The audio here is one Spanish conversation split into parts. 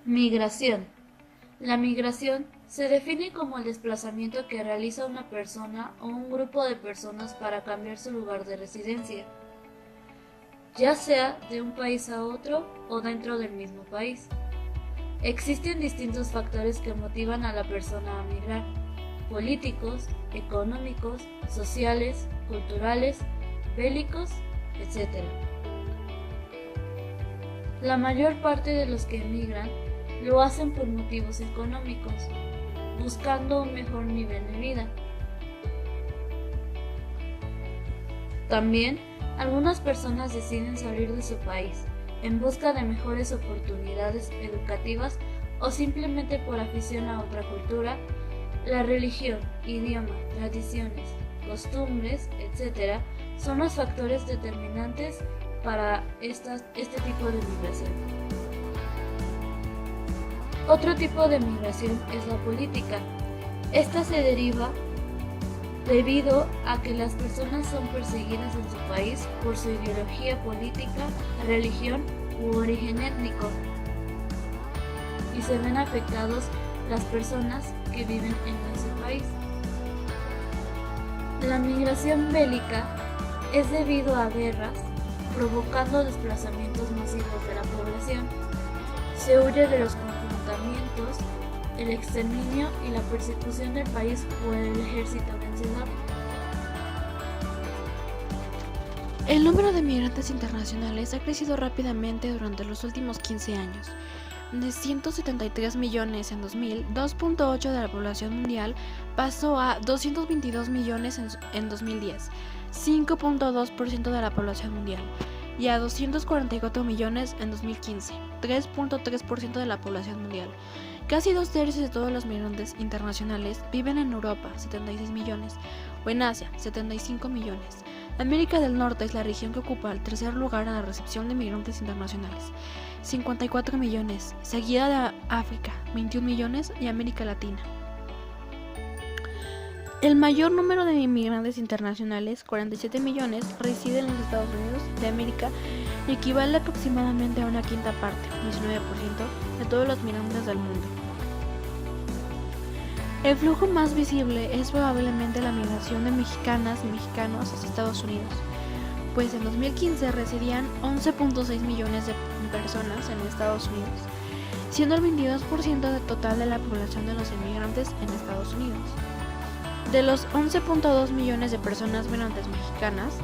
Migración. La migración se define como el desplazamiento que realiza una persona o un grupo de personas para cambiar su lugar de residencia, ya sea de un país a otro o dentro del mismo país. Existen distintos factores que motivan a la persona a migrar: políticos, económicos, sociales, culturales, bélicos, etc. La mayor parte de los que emigran lo hacen por motivos económicos, buscando un mejor nivel de vida. También, algunas personas deciden salir de su país en busca de mejores oportunidades educativas o simplemente por afición a otra cultura. La religión, idioma, tradiciones, costumbres, etc. son los factores determinantes para este tipo de migración. Otro tipo de migración es la política. Esta se deriva debido a que las personas son perseguidas en su país por su ideología política, religión u origen étnico, y se ven afectados las personas que viven en ese país. La migración bélica es debido a guerras, provocando desplazamientos masivos de la población. Se huye de los confrontamientos, el exterminio y la persecución del país por el ejército vencedor. El número de migrantes internacionales ha crecido rápidamente durante los últimos 15 años. De 173 millones en 2000, 2.8% de la población mundial pasó a 222 millones en 2010, 5.2% de la población mundial, y a 244 millones en 2015, 3.3% de la población mundial. Casi 2/3 de todos los migrantes internacionales viven en Europa, 76 millones, o en Asia, 75 millones. América del Norte es la región que ocupa el tercer lugar en la recepción de migrantes internacionales, 54 millones, seguida de África, 21 millones, y América Latina. El mayor número de inmigrantes internacionales, 47 millones, reside en los Estados Unidos de América y equivale aproximadamente a una quinta parte, 19%, de todos los migrantes del mundo. El flujo más visible es probablemente la migración de mexicanas y mexicanos hacia Estados Unidos, pues en 2015 residían 11.6 millones de personas en Estados Unidos, siendo el 22% del total de la población de los inmigrantes en Estados Unidos. De los 11.2 millones de personas migrantes mexicanas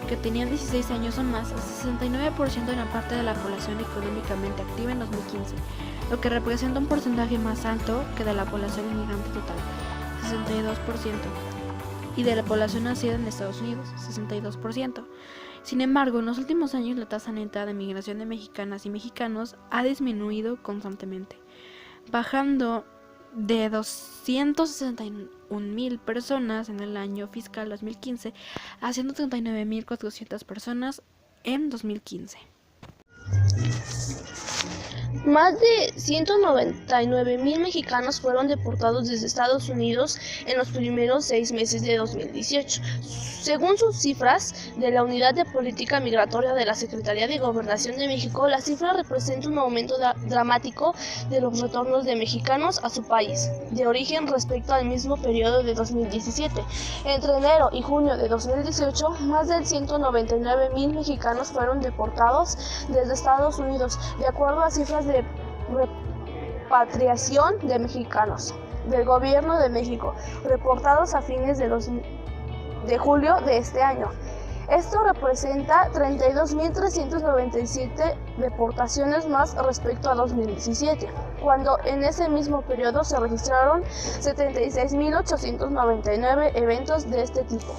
que tenían 16 años o más, el 69% eran parte de la población económicamente activa en 2015, lo que representa un porcentaje más alto que de la población inmigrante total, 62%, y de la población nacida en Estados Unidos, 62%. Sin embargo, en los últimos años la tasa neta de migración de mexicanas y mexicanos ha disminuido constantemente, bajando de 261,000 personas en el año fiscal 2015 a 139,400 personas en 2015. Más de 199,000 mexicanos fueron deportados desde Estados Unidos en los primeros 6 meses de 2018. Según sus cifras de la Unidad de Política Migratoria de la Secretaría de Gobernación de México, la cifra representa un aumento dramático de los retornos de mexicanos a su país de origen respecto al mismo periodo de 2017. Entre enero y junio de 2018, más de 199,000 mexicanos fueron deportados desde Estados Unidos, de acuerdo a cifras de repatriación de mexicanos del Gobierno de México, reportados a fines de julio de este año. Esto representa 32,397 deportaciones más respecto a 2017, cuando en ese mismo periodo se registraron 76,899 eventos de este tipo.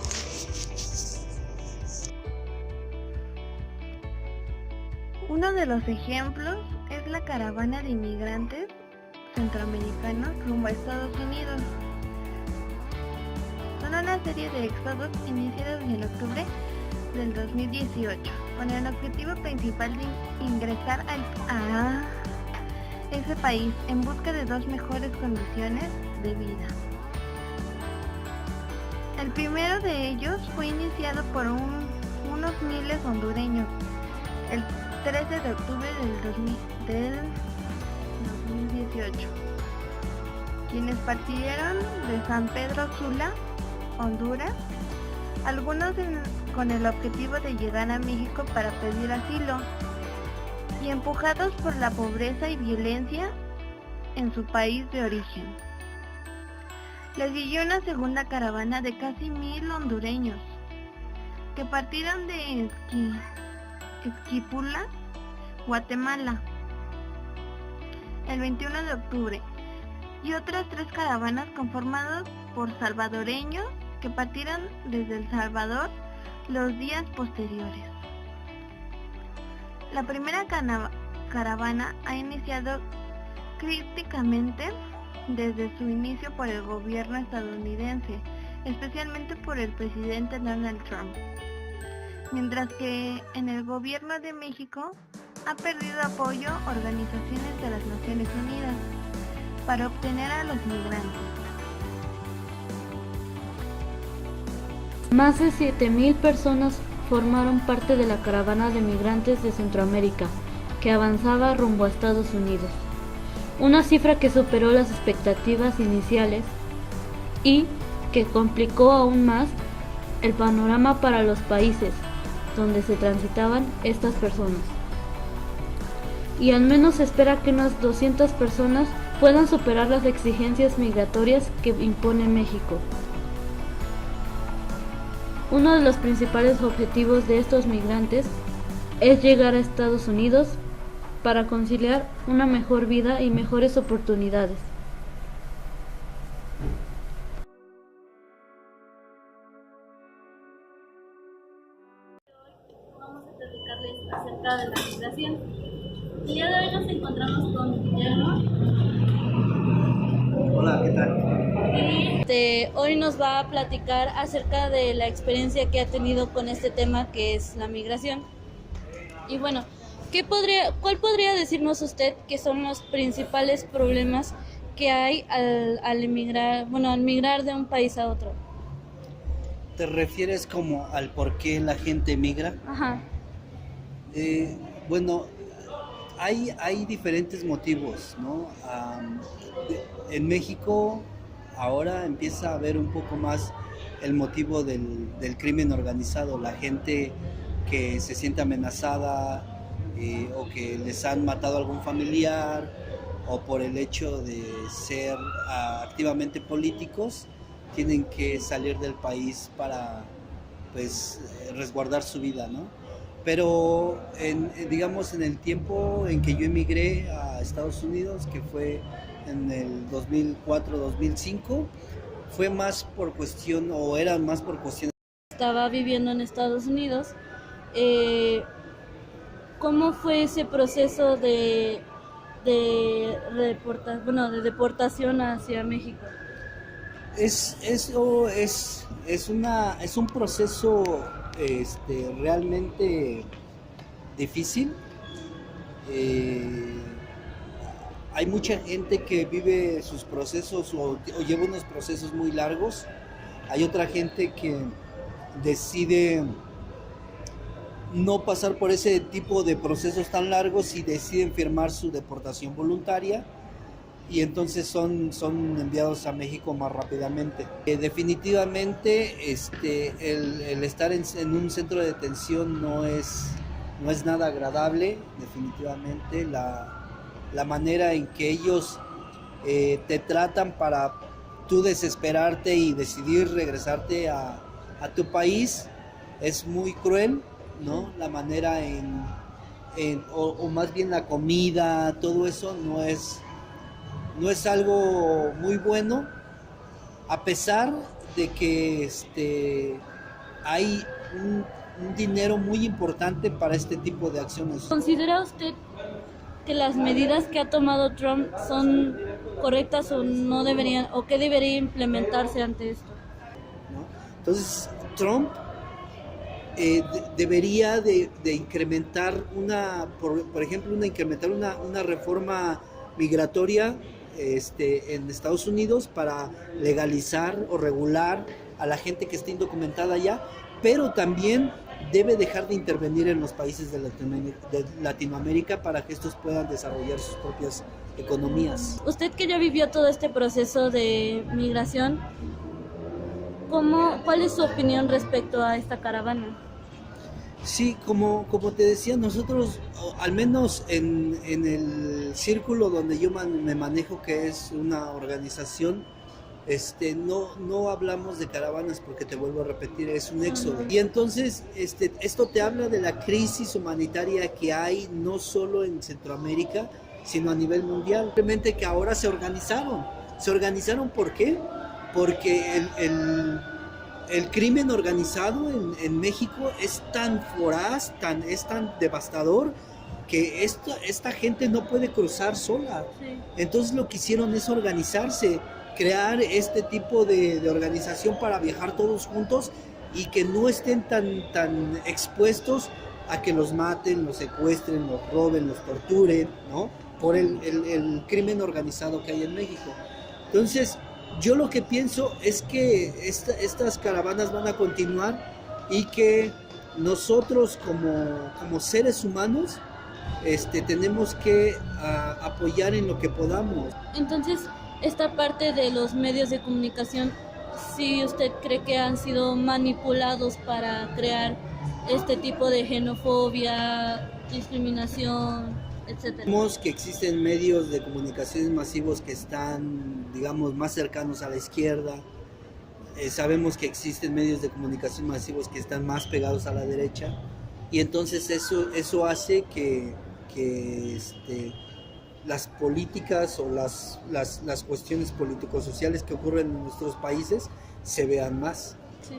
Uno de los ejemplos es la caravana de inmigrantes centroamericanos rumbo a Estados Unidos. Son una serie de éxodos iniciados en octubre del 2018, con el objetivo principal de ingresar a ese país en busca de mejores condiciones de vida. El primero de ellos fue iniciado por unos miles hondureños el 13 de octubre del 2018. 2018, quienes partieron de San Pedro Sula, Honduras, algunos con el objetivo de llegar a México para pedir asilo, y empujados por la pobreza y violencia en su país de origen. Les siguió una segunda caravana de casi 1,000 hondureños, que partieron de Esquipula, Guatemala, el 21 de octubre, y otras 3 caravanas conformadas por salvadoreños que partieron desde El Salvador los días posteriores. La primera caravana ha iniciado críticamente desde su inicio por el gobierno estadounidense, especialmente por el presidente Donald Trump, mientras que en el gobierno de México ha perdido apoyo organizaciones de las Naciones Unidas para obtener a los migrantes. Más de 7,000 personas formaron parte de la caravana de migrantes de Centroamérica, que avanzaba rumbo a Estados Unidos. Una cifra que superó las expectativas iniciales y que complicó aún más el panorama para los países donde se transitaban estas personas. Y al menos se espera que unas 200 personas puedan superar las exigencias migratorias que impone México. Uno de los principales objetivos de estos migrantes es llegar a Estados Unidos para conciliar una mejor vida y mejores oportunidades. Vamos a platicarles acerca de la migración. El día de hoy nos encontramos con Guillermo. Hola, ¿qué tal? Hoy nos va a platicar acerca de la experiencia que ha tenido con este tema que es la migración. Y bueno, ¿cuál podría decirnos usted que son los principales problemas que hay al migrar de un país a otro? ¿Te refieres como al por qué la gente migra? Ajá. Bueno, hay diferentes motivos, ¿no? En México ahora empieza a haber un poco más el motivo del crimen organizado, la gente que se siente amenazada o que les han matado a algún familiar o por el hecho de ser activamente políticos, tienen que salir del país para pues resguardar su vida, ¿no? Pero digamos en el tiempo en que yo emigré a Estados Unidos, que fue en el 2004-2005, fue más por cuestión, o era más por cuestión. Estaba viviendo en Estados Unidos. ¿Cómo fue ese proceso de deportación hacia México? Es un proceso realmente difícil. Hay mucha gente que vive sus procesos o lleva unos procesos muy largos. Hay otra gente que decide no pasar por ese tipo de procesos tan largos y deciden firmar su deportación voluntaria, y entonces son enviados a México más rápidamente. Definitivamente el estar en un centro de detención no es nada agradable. Definitivamente la manera en que ellos te tratan para tú desesperarte y decidir regresarte a tu país es muy cruel, ¿no? La manera o más bien la comida, todo eso no es algo muy bueno, a pesar de que hay un dinero muy importante para este tipo de acciones. ¿Considera usted que las medidas que ha tomado Trump son correctas o no deberían, o qué debería implementarse ante esto? ¿No? Entonces, Trump debería de incrementar por ejemplo, una reforma migratoria en Estados Unidos para legalizar o regular a la gente que esté indocumentada allá, pero también debe dejar de intervenir en los países de Latinoamérica para que estos puedan desarrollar sus propias economías. Usted que ya vivió todo este proceso de migración, ¿cuál es su opinión respecto a esta caravana? Sí, como te decía, nosotros, al menos en el círculo donde yo me manejo, que es una organización, no hablamos de caravanas porque, te vuelvo a repetir, es un éxodo. Y entonces esto te habla de la crisis humanitaria que hay no solo en Centroamérica, sino a nivel mundial. Simplemente que ahora se organizaron. ¿Se organizaron por qué? Porque el crimen organizado en México es tan voraz, es tan devastador, que esta gente no puede cruzar sola. Sí. Entonces lo que hicieron es organizarse, crear este tipo de organización para viajar todos juntos y que no estén tan expuestos a que los maten, los secuestren, los roben, los torturen, ¿no? Por el crimen organizado que hay en México. Entonces, yo lo que pienso es que estas caravanas van a continuar y que nosotros como seres humanos tenemos que apoyar en lo que podamos. Entonces, esta parte de los medios de comunicación, ¿sí usted cree que han sido manipulados para crear este tipo de xenofobia, discriminación, etcétera? Sabemos que existen medios de comunicaciones masivos que están, digamos, más cercanos a la izquierda. Sabemos que existen medios de comunicación masivos que están más pegados a la derecha. Y entonces eso hace que las políticas o las cuestiones político-sociales que ocurren en nuestros países se vean más. Sí.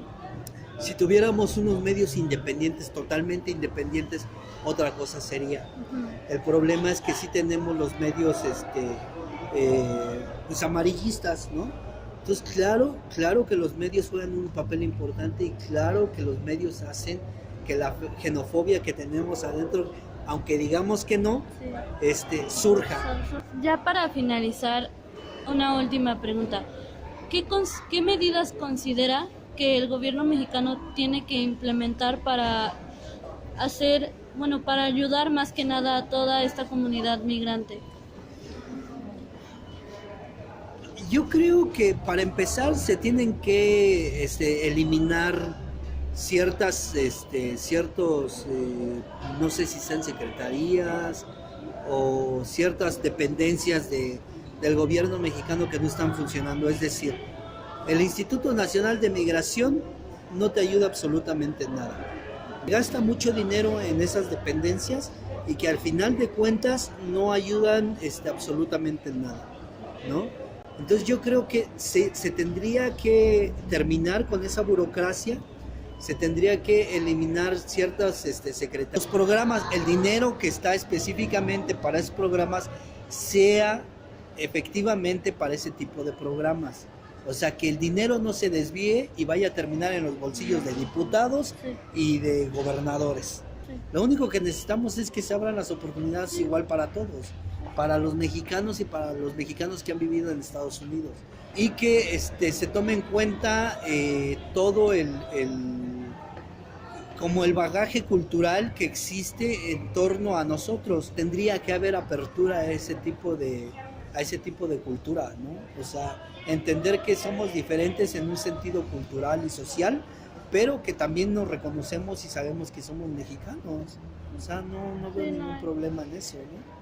Si tuviéramos unos medios independientes, totalmente independientes, otra cosa sería. Uh-huh. El problema es que sí tenemos los medios pues amarillistas, ¿no? Entonces, claro que los medios juegan un papel importante y claro que los medios hacen que la xenofobia que tenemos adentro, aunque digamos que no, sí, surja. Ya para finalizar, una última pregunta. ¿Qué medidas considera que el gobierno mexicano tiene que implementar para ayudar más que nada a toda esta comunidad migrante? Yo creo que para empezar se tienen que eliminar ciertos, no sé si sean secretarías o ciertas dependencias del gobierno mexicano que no están funcionando. Es decir, el Instituto Nacional de Migración no te ayuda absolutamente en nada. Gasta mucho dinero en esas dependencias y que al final de cuentas no ayudan absolutamente en nada, ¿no? Entonces yo creo que se tendría que terminar con esa burocracia, se tendría que eliminar ciertas secretarías. Los programas, el dinero que está específicamente para esos programas sea efectivamente para ese tipo de programas. O sea, que el dinero no se desvíe y vaya a terminar en los bolsillos de diputados y de gobernadores. Sí. Lo único que necesitamos es que se abran las oportunidades igual para todos, para los mexicanos y para los mexicanos que han vivido en Estados Unidos. Y que se tome en cuenta todo como el bagaje cultural que existe en torno a nosotros. Tendría que haber apertura a ese tipo de cultura, ¿no? O sea, entender que somos diferentes en un sentido cultural y social, pero que también nos reconocemos y sabemos que somos mexicanos. O sea, no veo ningún problema en eso, ¿no?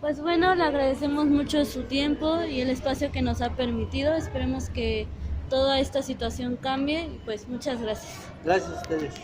Pues bueno, le agradecemos mucho su tiempo y el espacio que nos ha permitido. Esperemos que toda esta situación cambie y pues muchas gracias. Gracias a ustedes.